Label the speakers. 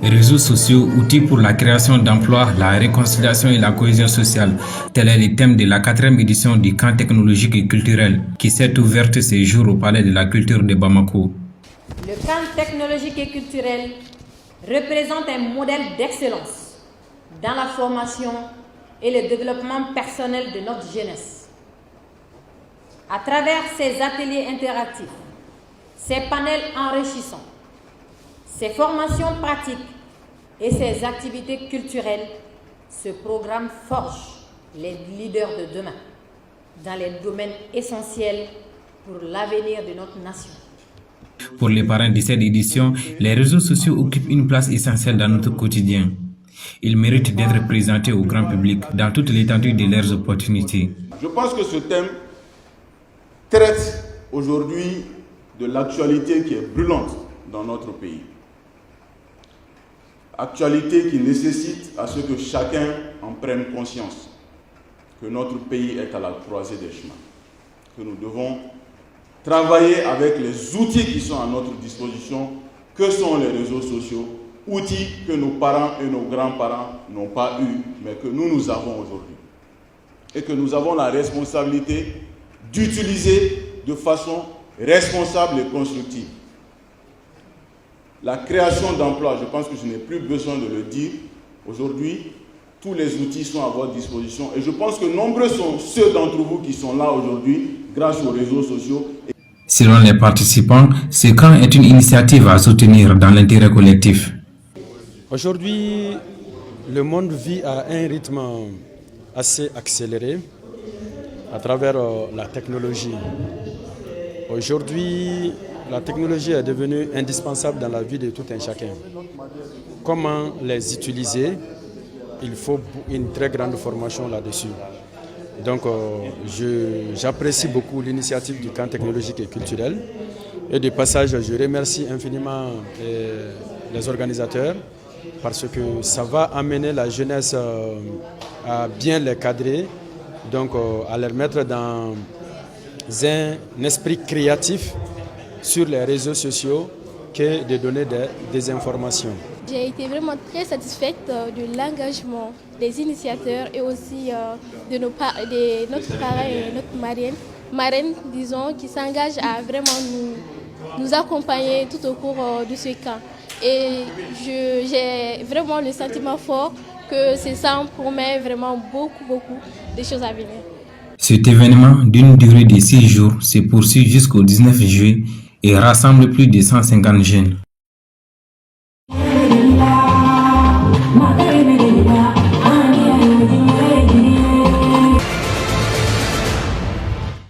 Speaker 1: Réseaux sociaux, outils pour la création d'emplois, la réconciliation et la cohésion sociale, tel est le thème de la 4e édition du camp technologique et culturel qui s'est ouverte ces jours au Palais de la Culture de Bamako.
Speaker 2: Le camp technologique et culturel représente un modèle d'excellence dans la formation et le développement personnel de notre jeunesse. À travers ces ateliers interactifs, ces panels enrichissants, ces formations pratiques et ces activités culturelles, ce programme forge les leaders de demain dans les domaines essentiels pour l'avenir de notre nation.
Speaker 1: Pour les parents de cette édition, les réseaux sociaux occupent une place essentielle dans notre quotidien. Ils méritent d'être présentés au grand public dans toute l'étendue de leurs opportunités.
Speaker 3: Je pense que ce thème traite aujourd'hui de l'actualité qui est brûlante dans notre pays. Actualité qui nécessite à ce que chacun en prenne conscience, que notre pays est à la croisée des chemins, que nous devons travailler avec les outils qui sont à notre disposition, que sont les réseaux sociaux, outils que nos parents et nos grands-parents n'ont pas eu, mais que nous avons aujourd'hui. Et que nous avons la responsabilité d'utiliser de façon responsable et constructive. La création d'emplois, je pense que je n'ai plus besoin de le dire. Aujourd'hui, tous les outils sont à votre disposition. Et je pense que nombreux sont ceux d'entre vous qui sont là aujourd'hui grâce aux réseaux sociaux.
Speaker 1: Selon les participants, ce camp est une initiative à soutenir dans l'intérêt collectif.
Speaker 4: Aujourd'hui, le monde vit à un rythme assez accéléré à travers la technologie. Aujourd'hui, la technologie est devenue indispensable dans la vie de tout un chacun. Comment les utiliser? Il faut une très grande formation là-dessus. Donc, j'apprécie beaucoup l'initiative du camp technologique et culturel. Et de passage, je remercie infiniment les organisateurs parce que ça va amener la jeunesse à bien les cadrer, donc à les mettre dans un esprit créatif sur les réseaux sociaux que de donner des informations.
Speaker 5: J'ai été vraiment très satisfaite de l'engagement des initiateurs et aussi de notre parrain et notre marraine, disons, qui s'engagent à vraiment nous accompagner tout au cours de ce camp. Et j'ai vraiment le sentiment fort que ça promet vraiment beaucoup de choses à venir.
Speaker 1: Cet événement d'une durée de 6 jours se poursuit jusqu'au 19 juillet et rassemble plus de 150 jeunes.